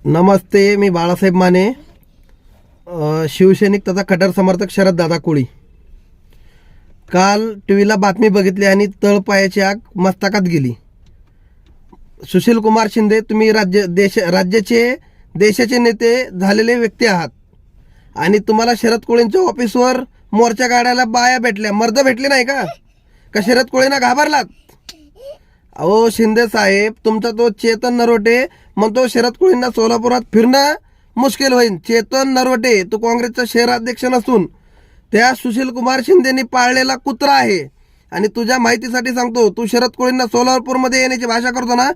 नमस्ते, मी बाळासाहेब माने, शिवसैनिक तथा कट्टर समर्थक शरद दादा कोळी. काल टी व्हीला बातमी बघितली आणि तळपायाची आग मस्तकात गेली. सुशील कुमार शिंदे, तुम्ही देशाचे नेते झालेले व्यक्ती आहात आणि तुम्हाला शरद कोळींच्या ऑफिसवर मोर्चा काढायला बाया भेटल्या, मर्द भेटले नाही का? शरद कोळींना घाबरलात? अहो शिंदे साहेब, तुमचा तो चेतन नरोटे म्हणतो शरद कोळींना सोलापुरात फिरणं मुश्किल होईल. चेतन नरोटे तो काँग्रेसचा शहराध्यक्ष नसून त्या सुशील कुमार शिंदेनी पाळलेला कुत्रा आहे. आणि तुझ्या माहितीसाठी सांगतो, तू शरद कोळींना सोलापूरमध्ये येण्याची भाषा करतो ना,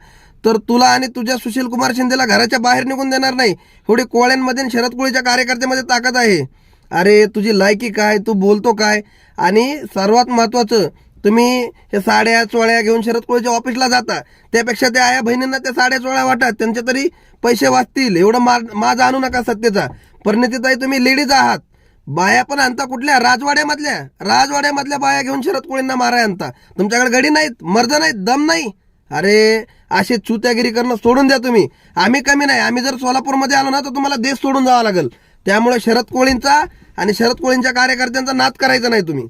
तर तुला आणि तुझ्या सुशील कुमार शिंदेला घराच्या बाहेर निघून देणार नाही. एवढी कोळ्यांमध्ये शरद कोळीच्या कार्यकर्त्यामध्ये ताकद आहे. अरे तुझी लायकी काय, तू बोलतो काय? आणि सर्वात महत्त्वाचं, तुम्ही हे साड्या चोळ्या घेऊन शरद कोळीच्या ऑफिसला जाता, त्यापेक्षा त्या आया बहिणींना त्या साड्या चोळ्या वाटतात, त्यांचे तरी पैसे वाचतील. एवढं माज आणू नका सत्तेचा. परिणितीताई, तुम्ही लेडीज आहात, बाया पण आणता कुठल्या? राजवाड्यामधल्या बाया घेऊन शरद कोळींना माराय आणता. तुमच्याकडे गडी नाहीत, मर्द नाहीत, दम नाही. अरे असे चुत्यागिरी करणं सोडून द्या तुम्ही. आम्ही कमी नाही, आम्ही जर सोलापूरमध्ये आलो ना तर तुम्हाला देश सोडून जावं लागेल. त्यामुळे शरद कोळींचा आणि शरद कोळींच्या कार्यकर्त्यांचा नाद करायचा नाही तुम्ही.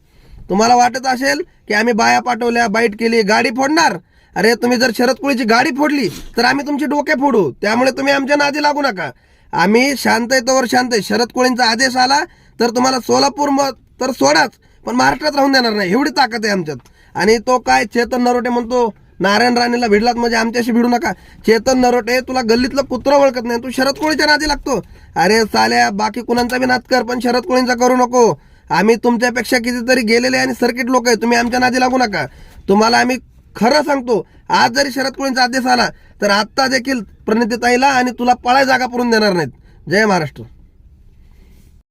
तुम्हाला वाटत असेल की आम्ही बाया पाठवल्या, बाईट केली, गाडी फोडणार. अरे तुम्ही जर शरद कोळीची गाडी फोडली तर आम्ही तुमची डोके फोडू. त्यामुळे तुम्ही आमच्या नादी लागू नका. आम्ही शांत आहे तोवर शांत आहे. शरद कोळींचा आदेश आला तर तुम्हाला सोलापूर तर सोडाच, पण महाराष्ट्रात राहून देणार नाही. एवढी ताकद आहे आमच्यात. आणि तो काय चेतन नरोटे म्हणतो नारायण राणेला भिडलात म्हणजे आमच्याशी भिडू नका. चेतन नरोटे, तुला गल्लीतलं कुत्र ओळखत नाही, तू शरद कोळीच्या नादी लागतो. अरे साल्या, बाकी कुणाचा बी नाद कर, पण शरद कोळींचा करू नको. आम्ही तुमच्यापेक्षा कितीतरी गेलेले आणि सर्किट लोक आहे, तुम्ही आमच्या नादी लागू नका. तुम्हाला आम्ही खरं सांगतो, आज जरी शरद कोळींचा आदेश आला तर आत्ता देखील प्रणितीताईला आणि तुला पळाय जागा पुरून देणार नाहीत. जय महाराष्ट्र.